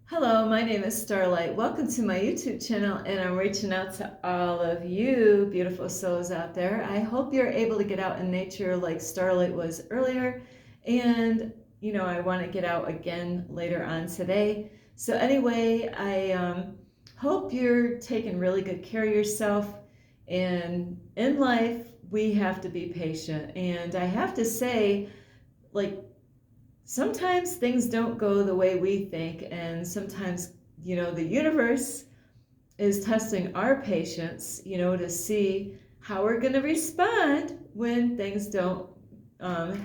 Hello, my name is Starlight. Welcome to my YouTube channel, and I'm reaching out to all of you beautiful souls out there. I hope you're able to get out in nature like Starlight was earlier, and I want to get out again later on today. So anyway, I hope you're taking really good care of yourself, and in life, we have to be patient, and I have to say, like, sometimes things don't go the way we think, and sometimes the universe is testing our patience, to see how we're going to respond when things don't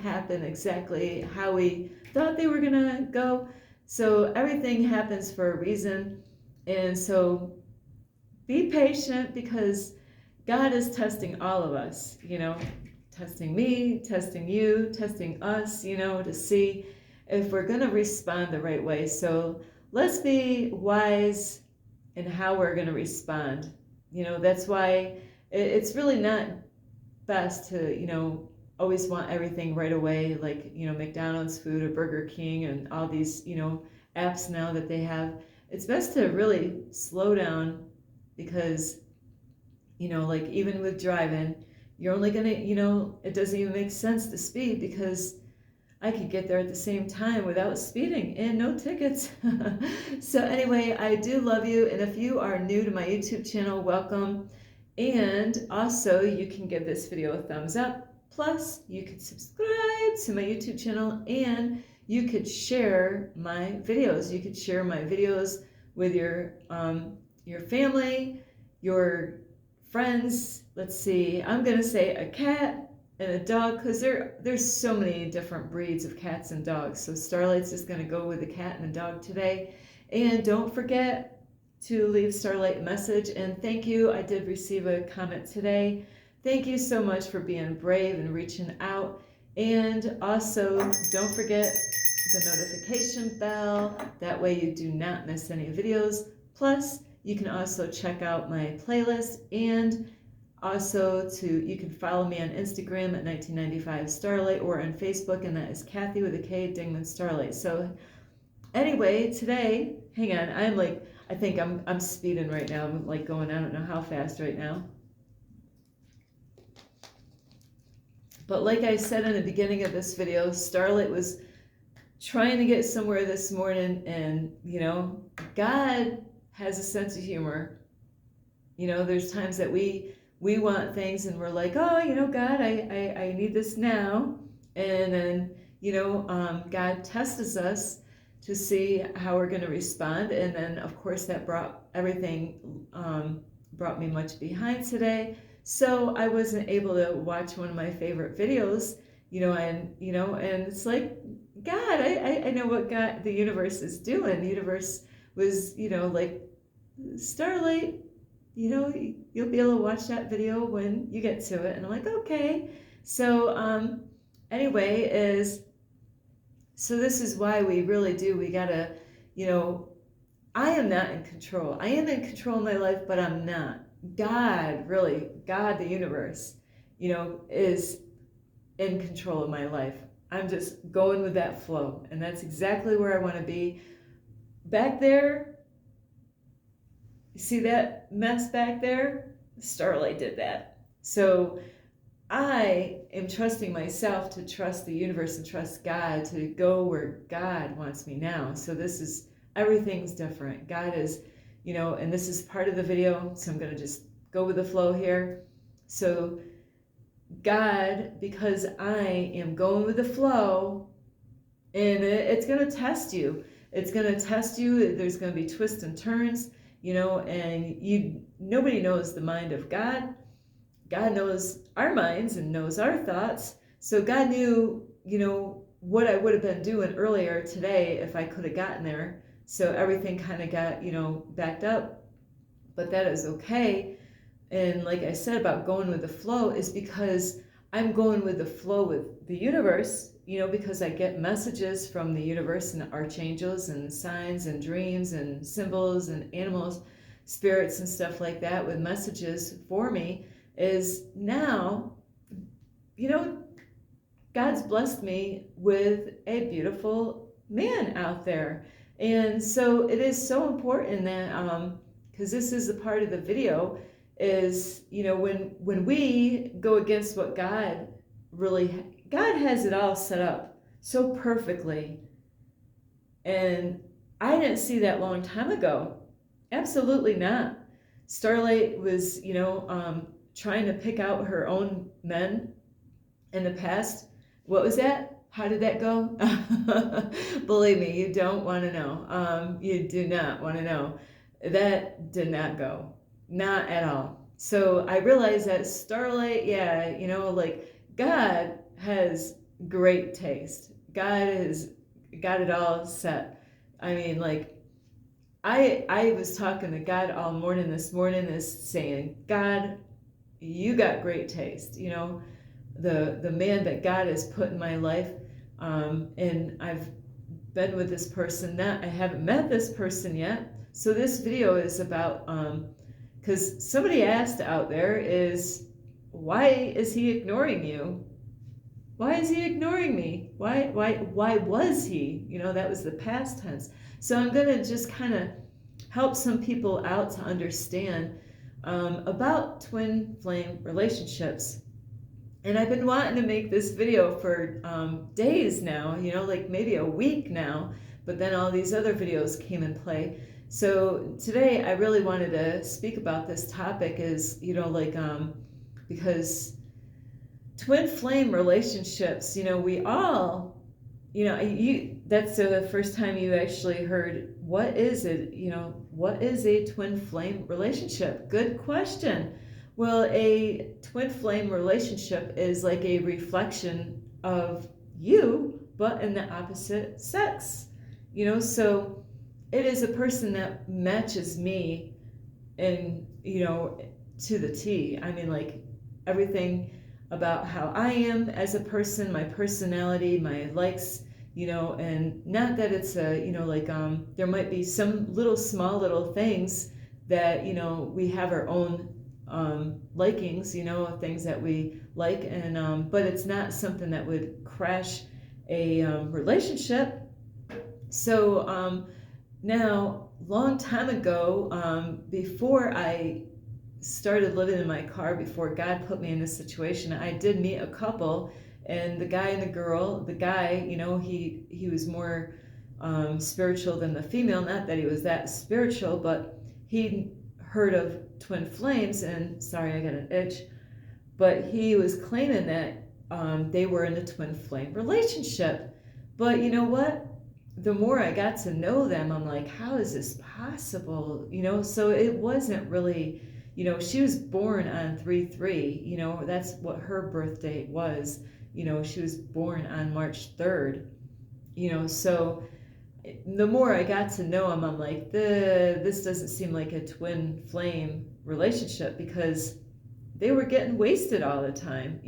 happen exactly how we thought they were going to go. So everything happens for a reason, and so be patient, because God is testing all of us, testing me, testing you, testing us, to see if we're going to respond the right way. So let's be wise in how we're going to respond. That's why it's really not best to, always want everything right away, like, McDonald's food or Burger King and all these, apps now that they have. It's best to really slow down, because like, even with driving, you're only gonna, it doesn't even make sense to speed, because I could get there at the same time without speeding and no tickets. So anyway, I do love you, and if you are new to my YouTube channel, welcome. And also, you can give this video a thumbs up. Plus, you can subscribe to my YouTube channel, and you could share my videos. You could share my videos with your family, your friends. Let's see, I'm gonna say a cat and a dog, because there's so many different breeds of cats and dogs. So Starlight's just gonna go with the cat and the dog today. And don't forget to leave Starlight a message. And thank you, I did receive a comment today. Thank you so much for being brave and reaching out. And also, don't forget the notification bell. That way you do not miss any videos. Plus, you can also check out my playlist, and also you can follow me on Instagram at 1995 Starlight, or on Facebook, and that is Kathy with a K, Dingman Starlight. So anyway, today, hang on, I think I'm speeding right now. I'm like going, I don't know how fast right now. But like I said in the beginning of this video, Starlight was trying to get somewhere this morning, and God has a sense of humor. There's times that we want things, and we're like, oh, God, I need this now. And then, God tests us to see how we're going to respond. And then, of course, that brought me much behind today. So I wasn't able to watch one of my favorite videos, and it's like, God, I know what the universe is doing. The universe was, like, Starlight, you'll be able to watch that video when you get to it. And I'm like, okay. So anyway, so this is why we really do, we gotta, I am not in control. I am in control of my life, but I'm not. God, really, God, the universe, is in control of my life. I'm just going with that flow, and that's exactly where I want to be. Back there, you see that mess back there? Starlight did that. So I am trusting myself to trust the universe and trust God to go where God wants me now. So everything's different. God is, and this is part of the video, so I'm going to just go with the flow here. So God, because I am going with the flow, and it's going to test you. It's going to test you. There's going to be twists and turns, and nobody knows the mind of God. God knows our minds and knows our thoughts. So God knew, what I would have been doing earlier today if I could have gotten there. So everything kind of got, backed up, but that is okay. And like I said about going with the flow, is because I'm going with the flow with the universe, because I get messages from the universe and archangels and signs and dreams and symbols and animals, spirits and stuff like that, with messages for me. Is now, God's blessed me with a beautiful man out there. And so it is so important that, because this is a part of the video, is, when we go against what God has it all set up so perfectly. And I didn't see that long time ago. Absolutely not. Starlight was, trying to pick out her own men in the past. What was that? How did that go? Believe me, you don't want to know. You do not want to know. That did not go. Not at all. So I realized that Starlight, yeah, like God has great taste. God has got it all set. I mean, like, I was talking to God all morning this morning, saying, God, you got great taste. The man that God has put in my life, and I've been with this person. I haven't met this person yet. So this video is about, because somebody asked out there, is why is he ignoring you? Why is he ignoring me? Why was he? That was the past tense. So I'm going to just kind of help some people out to understand about twin flame relationships. And I've been wanting to make this video for days now, like maybe a week now, but then all these other videos came in play. So today I really wanted to speak about this topic because twin flame relationships, we all, that's the first time you actually heard, what is it? What is a twin flame relationship? Good question. Well, a twin flame relationship is like a reflection of you, but in the opposite sex. So it is a person that matches me and, to the T. I mean, like, everything about how I am as a person, my personality, my likes, and not that it's there might be some small little things that, we have our own likings, things that we like, and but it's not something that would crash a relationship. So now, long time ago, before I started living in my car, before God put me in this situation, I did meet a couple, and the guy and the girl, the guy, he was more spiritual than the female. Not that he was that spiritual, but he heard of twin flames, and sorry, I got an itch, but he was claiming that they were in a twin flame relationship. But you know what? The more I got to know them, I'm like, how is this possible? So it wasn't really, she was born on 3/3, that's what her birth date was. She was born on March 3rd, so the more I got to know him, I'm like, this doesn't seem like a twin flame relationship, because they were getting wasted all the time,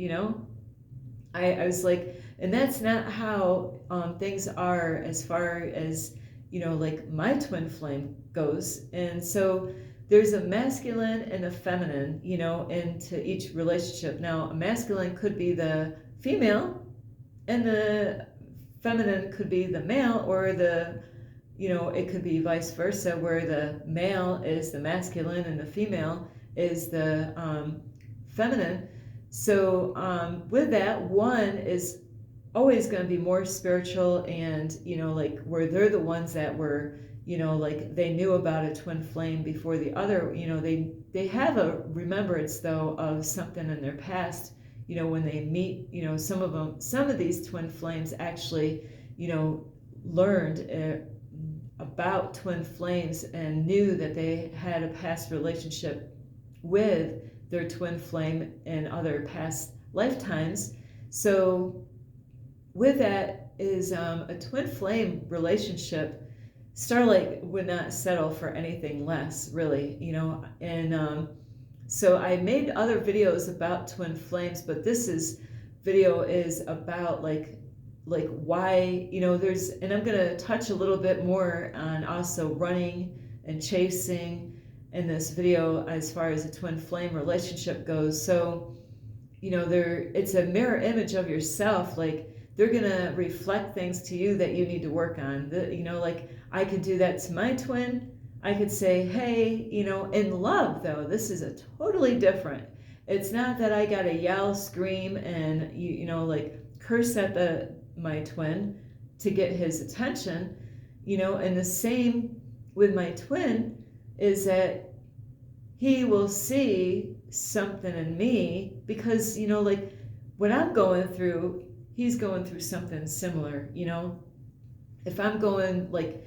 I was like, and that's not how things are as far as, like my twin flame goes. And so there's a masculine and a feminine, into each relationship. Now, a masculine could be the female, and the feminine could be the male, or it could be vice versa, where the male is the masculine and the female is the feminine. So with that, one is always going to be more spiritual, and like, where they're the ones that were, like, they knew about a twin flame before the other. They have a remembrance, though, of something in their past, when they meet. Some of these twin flames actually learned about twin flames and knew that they had a past relationship with their twin flame in other past lifetimes. So with that is a twin flame relationship. Starlight would not settle for anything less, really, and so I made other videos about twin flames, but video is about like why, there's, and I'm going to touch a little bit more on also running and chasing in this video as far as a twin flame relationship goes. So, it's a mirror image of yourself. Like, they're going to reflect things to you that you need to work on. Like I could do that to my twin. I could say, hey, in love though, this is a totally different. It's not that I got to yell, scream, and like curse at my twin to get his attention, and the same with my twin is that he will see something in me because, like what I'm going through, he's going through something similar, if I'm going like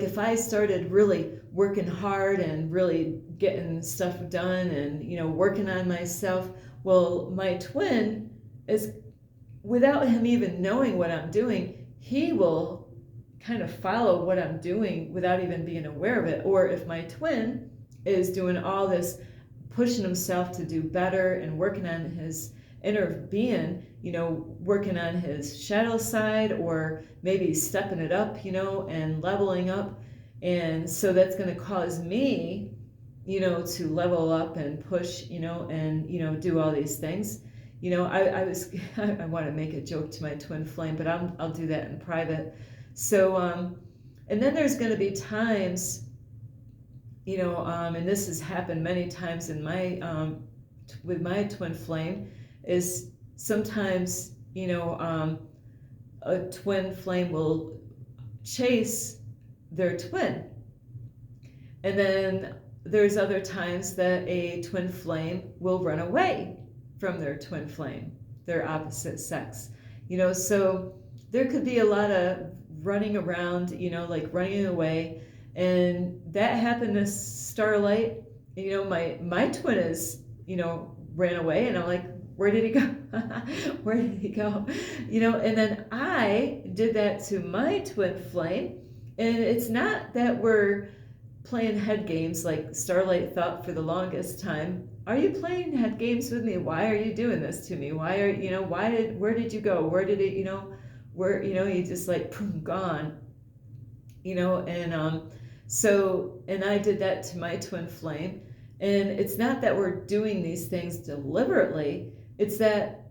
if I started really working hard and really getting stuff done and, working on myself, well, my twin is, without him even knowing what I'm doing, he will kind of follow what I'm doing without even being aware of it. Or if my twin is doing all this, pushing himself to do better and working on his inner being, working on his shadow side, or maybe stepping it up, and leveling up. And so that's going to cause me, to level up and push, and, do all these things. I want to make a joke to my twin flame, but I'll do that in private. So, and then there's going to be times, and this has happened many times in my, with my twin flame, is sometimes, a twin flame will chase their twin. And then there's other times that a twin flame will run away from their twin flame, their opposite sex. So there could be a lot of running around, like running away. And that happened to Starlight. My twin is, ran away, and I'm like, where did he go? Where did he go? And then I did that to my twin flame. And it's not that we're playing head games like Starlight thought for the longest time. Are you playing head games with me? Why are you doing this to me? Why are, where did you go? Where did it, where, you just like, boom, gone, and so, and I did that to my twin flame. And it's not that we're doing these things deliberately. It's that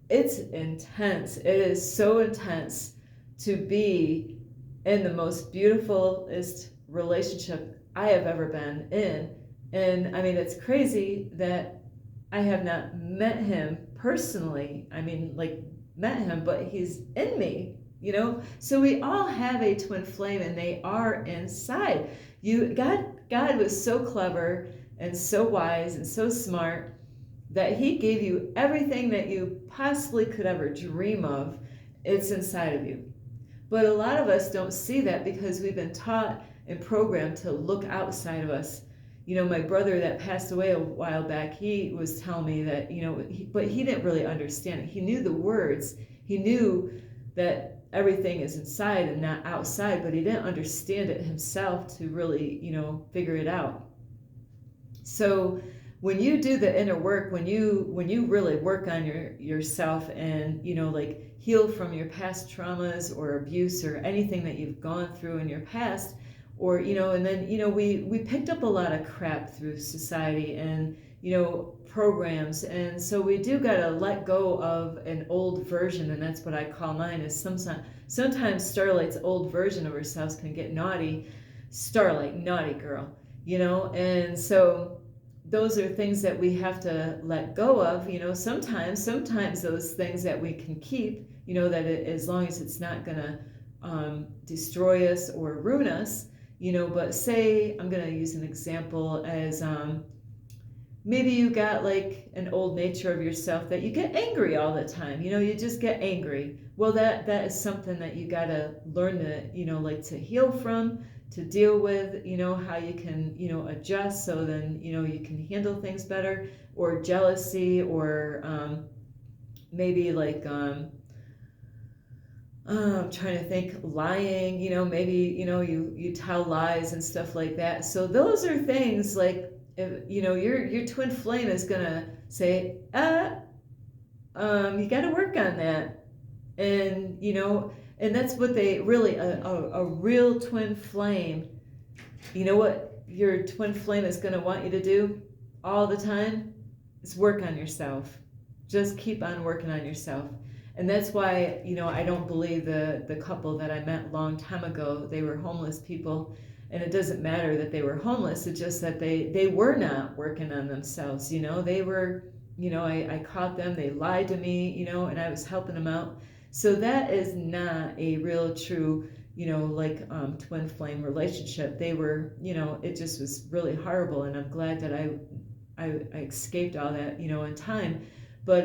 it's intense. It is so intense to be in the most beautifulest relationship I have ever been in. And I mean, it's crazy that I have not met him personally. I mean, like met him, but he's in me, So we all have a twin flame, and they are inside. God was so clever and so wise and so smart that he gave you everything that you possibly could ever dream of. It's inside of you. But a lot of us don't see that because we've been taught and programmed to look outside of us. My brother that passed away a while back, he was telling me that, but he didn't really understand it. He knew the words. He knew that everything is inside and not outside, but he didn't understand it himself to really, figure it out. So when you do the inner work, when you really work on yourself and, like heal from your past traumas or abuse or anything that you've gone through in your past, or, and then, we picked up a lot of crap through society and, programs. And so we do got to let go of an old version. And that's what I call mine, is sometimes Starlight's old version of herself can get naughty. Starlight, naughty girl, and so those are things that we have to let go of, sometimes those things that we can keep, as long as it's not going to destroy us or ruin us, but say, I'm going to use an example as maybe you got like an old nature of yourself that you get angry all the time, you just get angry. Well, that is something that you got to learn to, like to heal from, to deal with, how you can, adjust so then, you can handle things better. Or jealousy, or maybe like, I'm trying to think, lying, maybe, you tell lies and stuff like that. So those are things like, if, your twin flame is going to say, you got to work on that. And, and that's what they really, a real twin flame, what your twin flame is going to want you to do all the time is work on yourself. Just keep on working on yourself. And that's why, I don't believe the couple that I met a long time ago, they were homeless people. And it doesn't matter that they were homeless. It's just that they were not working on themselves. They were, I caught them, they lied to me, and I was helping them out. So that is not a real true, twin flame relationship. They were, it just was really horrible. And I'm glad that I escaped all that, in time. But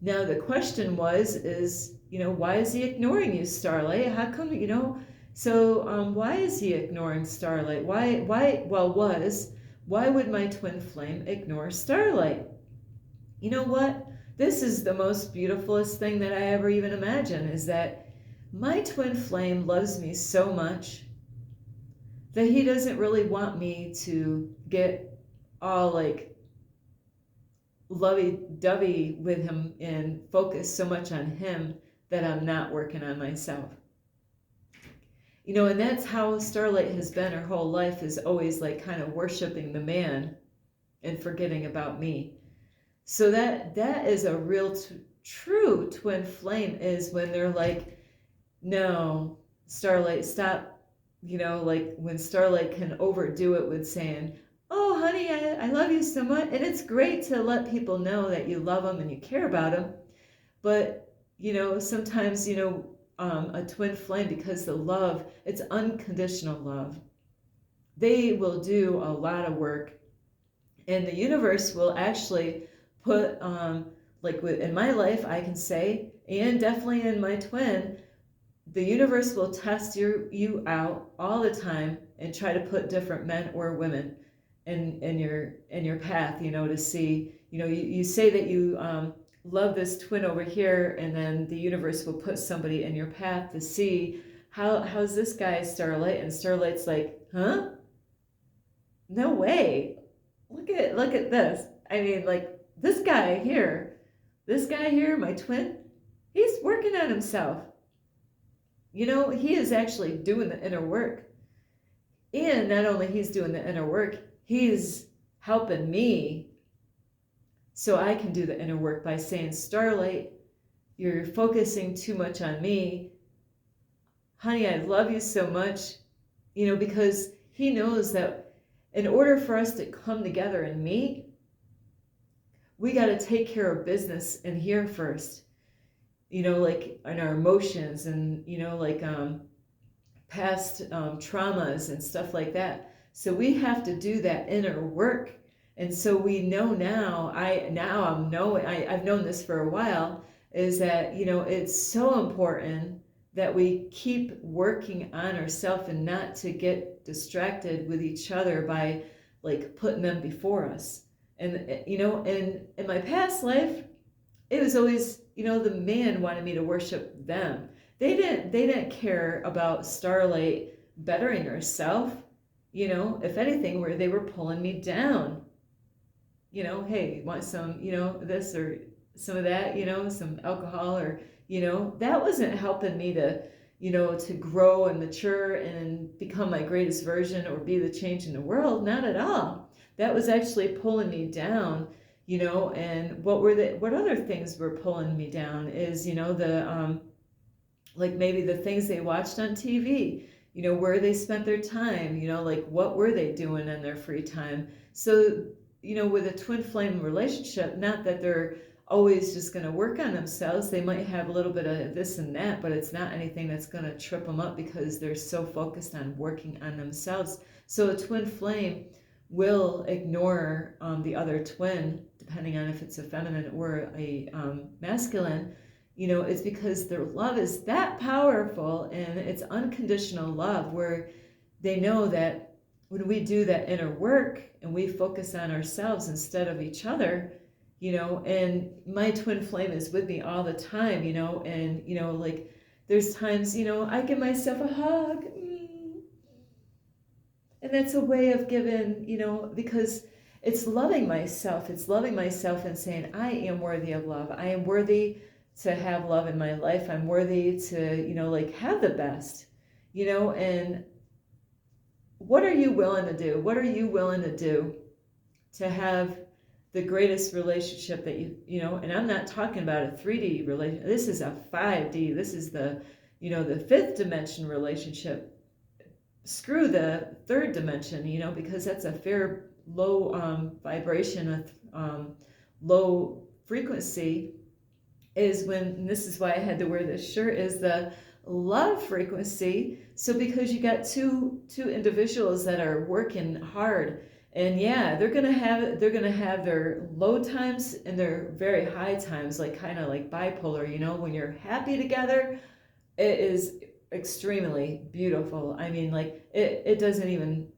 now the question is, why is he ignoring you, Starlight? How come, so why is he ignoring Starlight? Why would my twin flame ignore Starlight? You know what? This is the most beautifulest thing that I ever even imagined, is that my twin flame loves me so much that he doesn't really want me to get all like lovey-dovey with him and focus so much on him that I'm not working on myself. And that's how Starlight has been her whole life, is always like kind of worshiping the man and forgetting about me. So that is a real true twin flame, is when they're like, no, Starlight, stop. Like when Starlight can overdo it with saying, oh, honey, I love you so much. And it's great to let people know that you love them and you care about them. But, sometimes, a twin flame, because the love, it's unconditional love. They will do a lot of work. And the universe will actually put, in my life, I can say, and definitely in my twin, the universe will test you out all the time and try to put different men or women in your path, to see, you say that you love this twin over here, and then the universe will put somebody in your path to see how's this guy, Starlight. And Starlight's like, huh? No way. Look at this. I mean, like, this guy here, my twin, he's working on himself. He is actually doing the inner work. And not only he's doing the inner work, he's helping me so I can do the inner work by saying, Starlight, you're focusing too much on me. Honey, I love you so much. Because he knows that in order for us to come together and meet, we got to take care of business in here first. Like in our emotions and, past traumas and stuff like that. So we have to do that inner work. And so we know now, I've known this for a while, is that, it's so important that we keep working on ourselves and not to get distracted with each other by like putting them before us. And, and in my past life, it was always, the man wanted me to worship them. They didn't care about Starlight bettering herself. If anything, where they were pulling me down. Hey, you want some, this or some of that, some alcohol, or, that wasn't helping me to, to grow and mature and become my greatest version or be the change in the world. Not at all. That was actually pulling me down. And what other things were pulling me down is, like maybe the things they watched on TV, where they spent their time, like what were they doing in their free time. So, with a twin flame relationship, not that they're always just going to work on themselves. They might have a little bit of this and that, but it's not anything that's going to trip them up because they're so focused on working on themselves. So a twin flame will ignore the other twin, depending on if it's a feminine or a masculine. It's because their love is that powerful, and it's unconditional love, where they know that when we do that inner work and we focus on ourselves instead of each other, and my twin flame is with me all the time, and, like there's times, I give myself a hug. And that's a way of giving, because it's loving myself. It's loving myself and saying, I am worthy of love. I am worthy to have love in my life. I'm worthy to, have the best, and what are you willing to do? What are you willing to do to have the greatest relationship that you know, and I'm not talking about a 3D relationship. This is a 5D. This is the, you know, the fifth dimension relationship. Screw the third dimension, you know, because that's a fair low vibration, low frequency, is when, and this is why I had to wear this shirt, is the love frequency. So because you got two individuals that are working hard, and yeah, they're gonna have their low times and their very high times, like kind of like bipolar, you know. When you're happy together, it is extremely beautiful. I mean, like it doesn't even,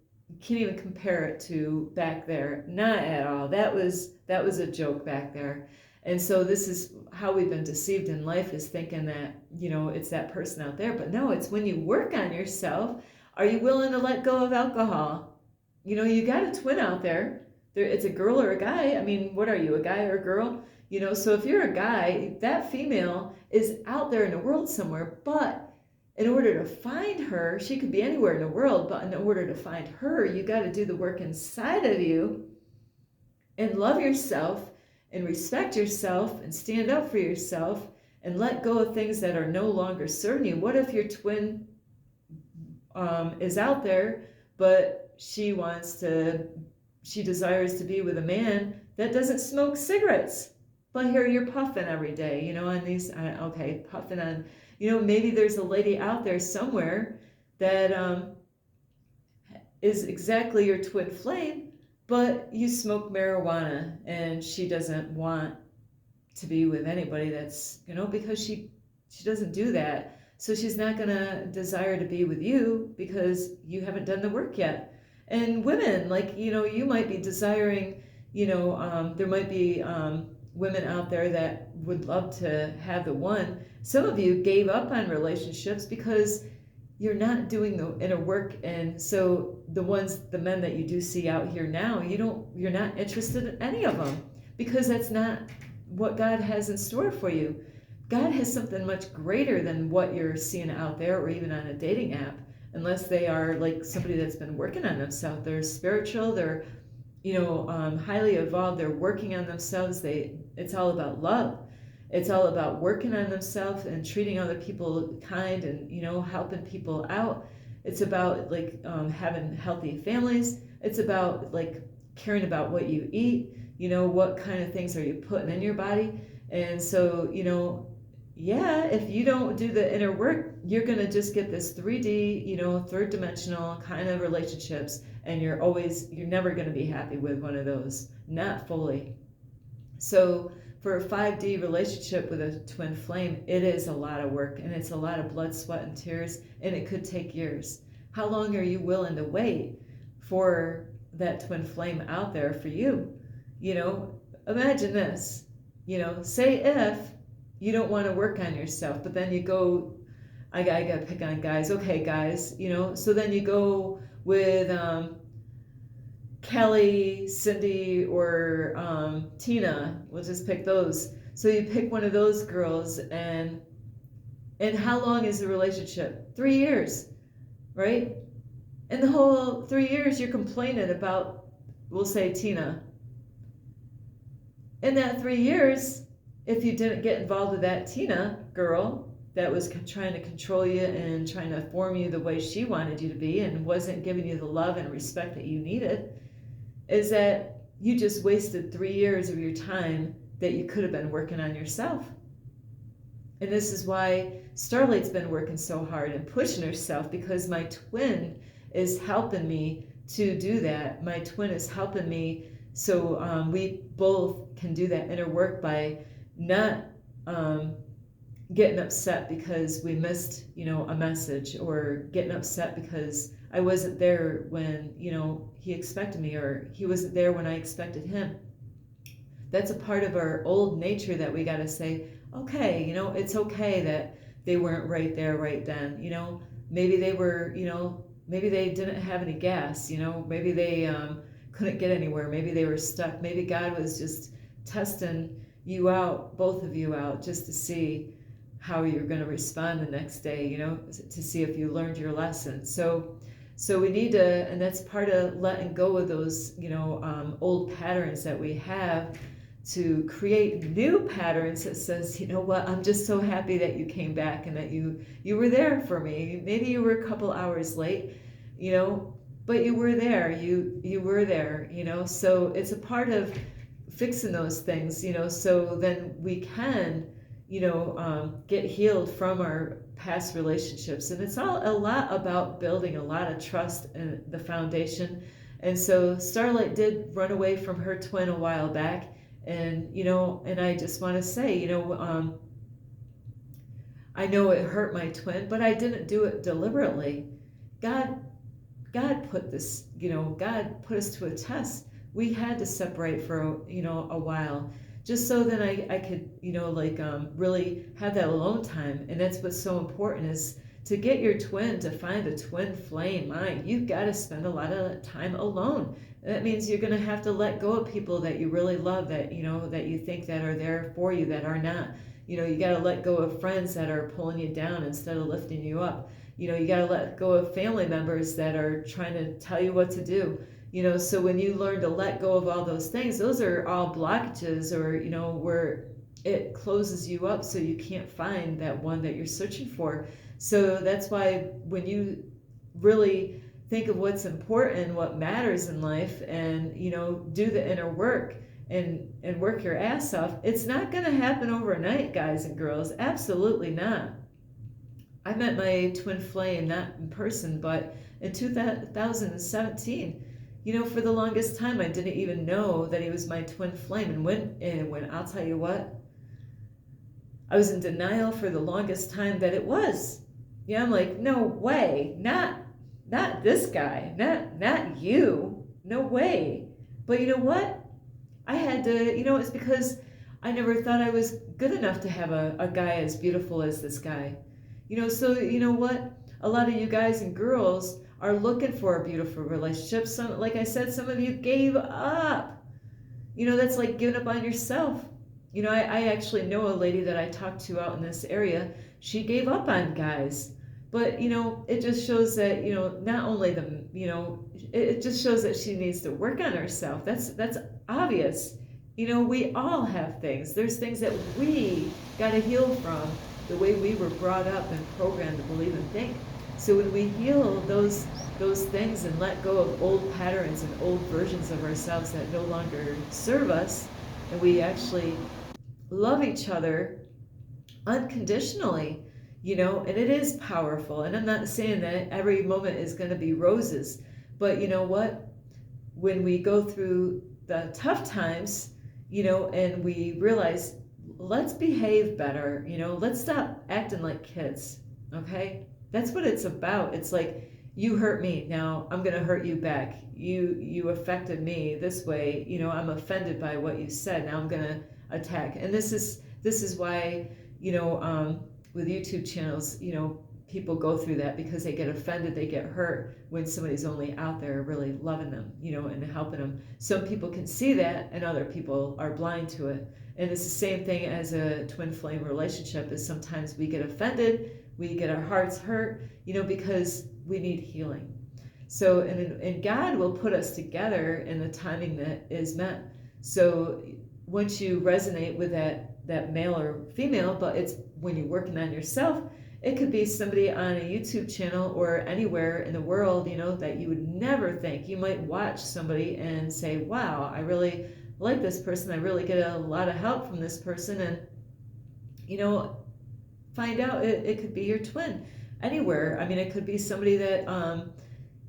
can't even compare it to back there. Not at all. That was a joke back there. And so this is how we've been deceived in life, is thinking that, you know, it's that person out there. But no, it's when you work on yourself. Are you willing to let go of alcohol? You know, you got a twin out there. It's a girl or a guy. I mean, what are you, a guy or a girl? You know, so if you're a guy, that female is out there in the world somewhere. But in order to find her, she could be anywhere in the world, but in order to find her, you got to do the work inside of you and love yourself and respect yourself and stand up for yourself and let go of things that are no longer serving you. What if your twin is out there, but she desires to be with a man that doesn't smoke cigarettes? But here you're puffing every day, you know, on these, okay, puffing on, you know, maybe there's a lady out there somewhere that is exactly your twin flame, but you smoke marijuana and she doesn't want to be with anybody that's, you know, because she doesn't do that. So she's not going to desire to be with you because you haven't done the work yet. And women, like, you know, you might be desiring, you know, there might be women out there that would love to have the one. Some of you gave up on relationships because you're not doing the inner work. And so the men that you do see out here now, you're not interested in any of them, because that's not what God has in store for you. God has something much greater than what you're seeing out there, or even on a dating app, unless they are like somebody that's been working on themselves. They're spiritual, they're, you know, highly evolved, they're working on themselves. It's all about love. It's all about working on themselves and treating other people kind, and, you know, helping people out. It's about like having healthy families. It's about like caring about what you eat, you know, what kind of things are you putting in your body. And so, you know, yeah, if you don't do the inner work, you're going to just get this 3D, you know, third dimensional kind of relationships, and you're never going to be happy with one of those, not fully. So for a 5D relationship with a twin flame, it is a lot of work, and it's a lot of blood, sweat, and tears, and it could take years. How long are you willing to wait for that twin flame out there for you? You know, imagine this, you know, say if you don't want to work on yourself, but then you go, I got to pick on guys. Okay, guys, you know, so then you go with Kelly, Cindy, or Tina. We'll just pick those. So you pick one of those girls, and how long is the relationship? 3 years, right? And the whole 3 years you're complaining about, we'll say, Tina. In that 3 years, if you didn't get involved with that Tina girl that was trying to control you and trying to form you the way she wanted you to be, and wasn't giving you the love and respect that you needed, is that you just wasted 3 years of your time that you could have been working on yourself. And this is why Starlight's been working so hard and pushing herself, because my twin is helping me to do that. My twin is helping me, so we both can do that inner work by not getting upset because we missed, you know, a message, or getting upset because I wasn't there when, you know, he expected me, or he wasn't there when I expected him. That's a part of our old nature that we got to say, okay, you know, it's okay that they weren't right there right then. You know, maybe they were, you know, maybe they didn't have any gas, you know, maybe they couldn't get anywhere, maybe they were stuck, maybe God was just testing you out, both of you out, just to see how you're going to respond the next day, you know, to see if you learned your lesson. So So we need to, and that's part of letting go of those, old patterns that we have, to create new patterns that says, you know what, I'm just so happy that you came back and that you were there for me. Maybe you were a couple hours late, but you were there. You were there, So it's a part of fixing those things, so then we can, get healed from our past relationships. And it's all a lot about building a lot of trust in the foundation. And so Starlight did run away from her twin a while back. And, and I just want to say, I know it hurt my twin, but I didn't do it deliberately. God put this, God put us to a test. We had to separate for, a while, just so that I could, really have that alone time. And that's what's so important, is to get your twin, to find a twin flame. You've got to spend a lot of time alone. That means you're going to have to let go of people that you really love, that, that you think that are there for you, that are not. You got to let go of friends that are pulling you down instead of lifting you up. You got to let go of family members that are trying to tell you what to do. So when you learn to let go of all those things, those are all blockages, or, where it closes you up so you can't find that one that you're searching for. So that's why when you really think of what's important, what matters in life, and, do the inner work and work your ass off, it's not going to happen overnight, guys and girls. Absolutely not. I met my twin flame, not in person, but in 2017. For the longest time, I didn't even know that he was my twin flame. And when I'll tell you what, I was in denial for the longest time that it was. I'm like, no way, not this guy, not you, no way. But you know what? I had to, it's because I never thought I was good enough to have a guy as beautiful as this guy. So you know what? A lot of you guys and girls are looking for a beautiful relationship. Some, like I said, some of you gave up. That's like giving up on yourself. I actually know a lady that I talked to out in this area. She gave up on guys. But, it just shows that, not only it just shows that she needs to work on herself. That's obvious. We all have things. There's things that we got to heal from, the way we were brought up and programmed to believe and think. So when we heal those things and let go of old patterns and old versions of ourselves that no longer serve us, and we actually love each other unconditionally, and it is powerful. And I'm not saying that every moment is going to be roses, but you know what? When we go through the tough times, and we realize, let's behave better, let's stop acting like kids, okay? That's what it's about. It's like, you hurt me, now I'm going to hurt you back. You affected me this way, I'm offended by what you said, now I'm going to attack. And this is why, with YouTube channels, people go through that, because they get offended, they get hurt when somebody's only out there really loving them, and helping them. Some people can see that, and other people are blind to it. And it's the same thing as a twin flame relationship, is sometimes we get offended, we get our hearts hurt, because we need healing. So, and God will put us together in the timing that is meant. So once you resonate with that male or female, but it's when you're working on yourself, it could be somebody on a YouTube channel or anywhere in the world, that you would never think. You might watch somebody and say, wow, I really like this person. I really get a lot of help from this person. And, find out it could be your twin anywhere. I mean, it could be somebody that,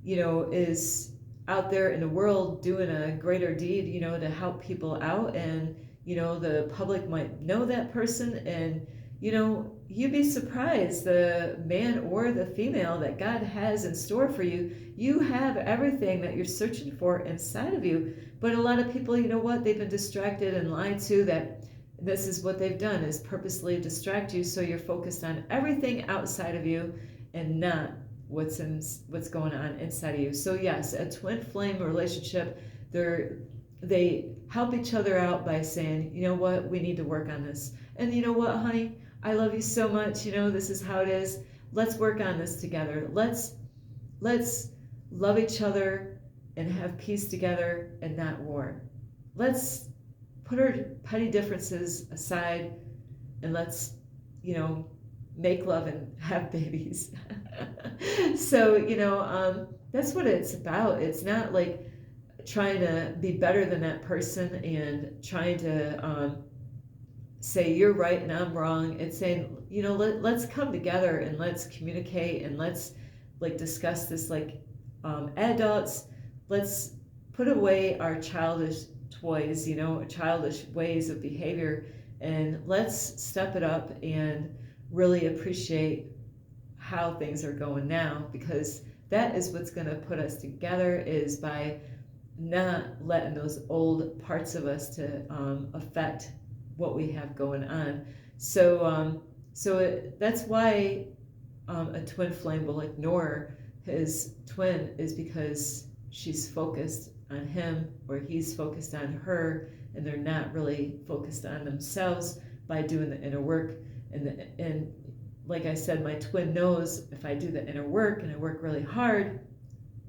is out there in the world doing a greater deed, to help people out. And, the public might know that person, and, you'd be surprised, the man or the female that God has in store for you. You have everything that you're searching for inside of you. But a lot of people, they've been distracted and lied to, that this is what they've done, is purposely distract you, so you're focused on everything outside of you and not what's going on inside of you. So yes, a twin flame relationship, they help each other out by saying, you know what, we need to work on this. And you know what, honey, I love you so much. This is how it is. Let's work on this together. Let's love each other and have peace together and not war. Let's put our petty differences aside and let's, make love and have babies. So, that's what it's about. It's not like trying to be better than that person and trying to say you're right and I'm wrong. It's saying, let's come together and let's communicate and let's like discuss this like adults. Let's put away our childish toys, childish ways of behavior, and let's step it up and really appreciate how things are going now, because that is what's going to put us together, is by not letting those old parts of us to affect what we have going on. So that's why a twin flame will ignore his twin, is because she's focused on him or he's focused on her, and they're not really focused on themselves by doing the inner work. And like I said, my twin knows if I do the inner work and I work really hard,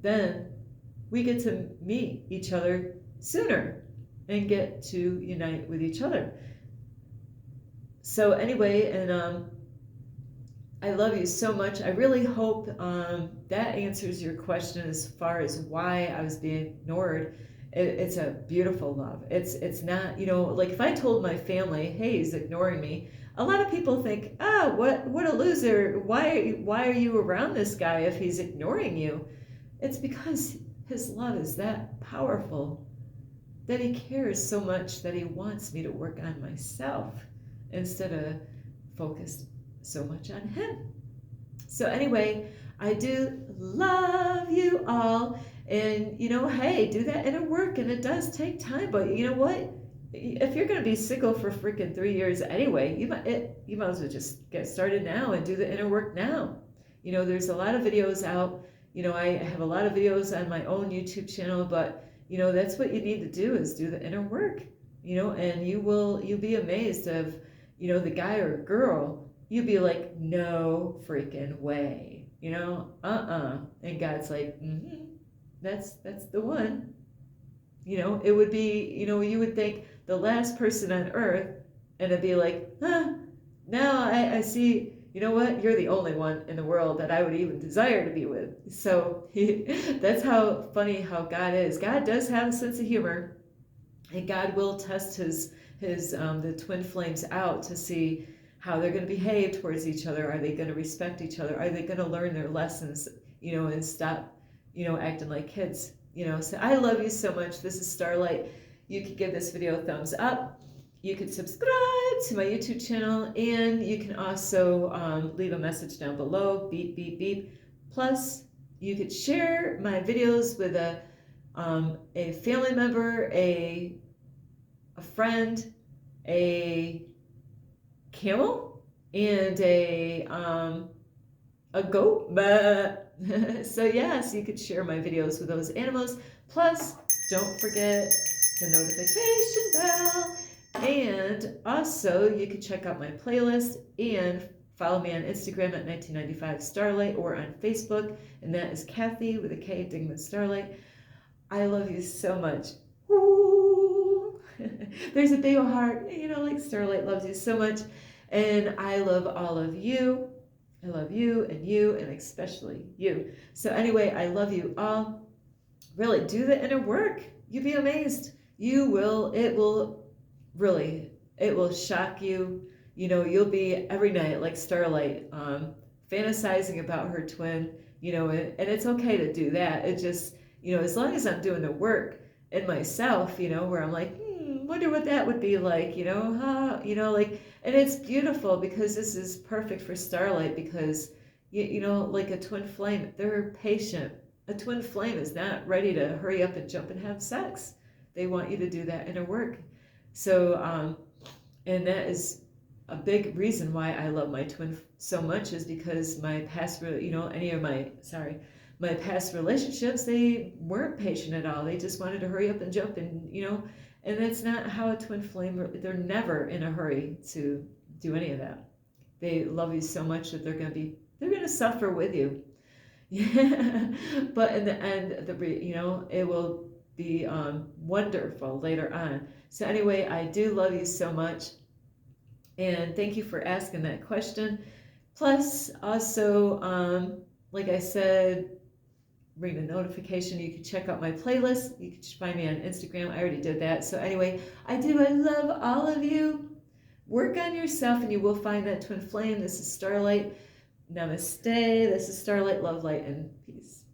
then we get to meet each other sooner and get to unite with each other. So anyway, and I love you so much. I really hope that answers your question as far as why I was being ignored. It's a beautiful love. It's not, like if I told my family, hey, he's ignoring me, a lot of people think, what a loser. Why are you around this guy if he's ignoring you? It's because his love is that powerful, that he cares so much that he wants me to work on myself instead of focused so much on him. So anyway, I do love you all. And, hey, do that inner work. And it does take time. But you know what? If you're going to be single for freaking 3 years anyway, you might as well just get started now and do the inner work now. There's a lot of videos out. I have a lot of videos on my own YouTube channel. But, that's what you need to do, is do the inner work. And you'll be amazed of, the guy or girl. You'd be like, no freaking way. And God's like, that's the one. It would be, you would think the last person on earth, and it'd be like, now I see, you know what, you're the only one in the world that I would even desire to be with. So that's how funny how God is. God does have a sense of humor, and God will test the twin flames out to see how they're going to behave towards each other. Are they going to respect each other? Are they going to learn their lessons, and stop, acting like kids? So I love you so much. This is Starlight. You could give this video a thumbs up. You could subscribe to my YouTube channel, and you can also leave a message down below, beep, beep, beep. Plus, you could share my videos with a family member, a friend, a camel, and a goat. So yes, you could share my videos with those animals. Plus, don't forget the notification bell. And also, you can check out my playlist and follow me on Instagram at 1995 Starlight, or on Facebook, and that is Kathy with a K, Dingman Starlight. I love you so much. Woo! There's a big heart, like Starlight loves you so much. And I love all of you. I love you, and especially you. So anyway, I love you all. Really, do the inner work. You'll be amazed. It will shock you. You'll be every night like Starlight, fantasizing about her twin, and it's okay to do that. It just, as long as I'm doing the work in myself, where I'm like, wonder what that would be like, and it's beautiful, because this is perfect for Starlight, because, like a twin flame, they're patient. A twin flame is not ready to hurry up and jump and have sex. They want you to do that inner work. So, and that is a big reason why I love my twin so much, is because my past, my past relationships, they weren't patient at all. They just wanted to hurry up and jump, and, and that's not how a twin flame, they're never in a hurry to do any of that. They love you so much that they're going to suffer with you. Yeah, but in the end, it will be wonderful later on. So anyway, I do love you so much, and thank you for asking that question. Plus, also, like I said, ring the notification. You can check out my playlist. You can find me on Instagram. I already did that. So anyway, I love all of you. Work on yourself, and you will find that twin flame. This is Starlight. Namaste. This is Starlight, love, light, and peace.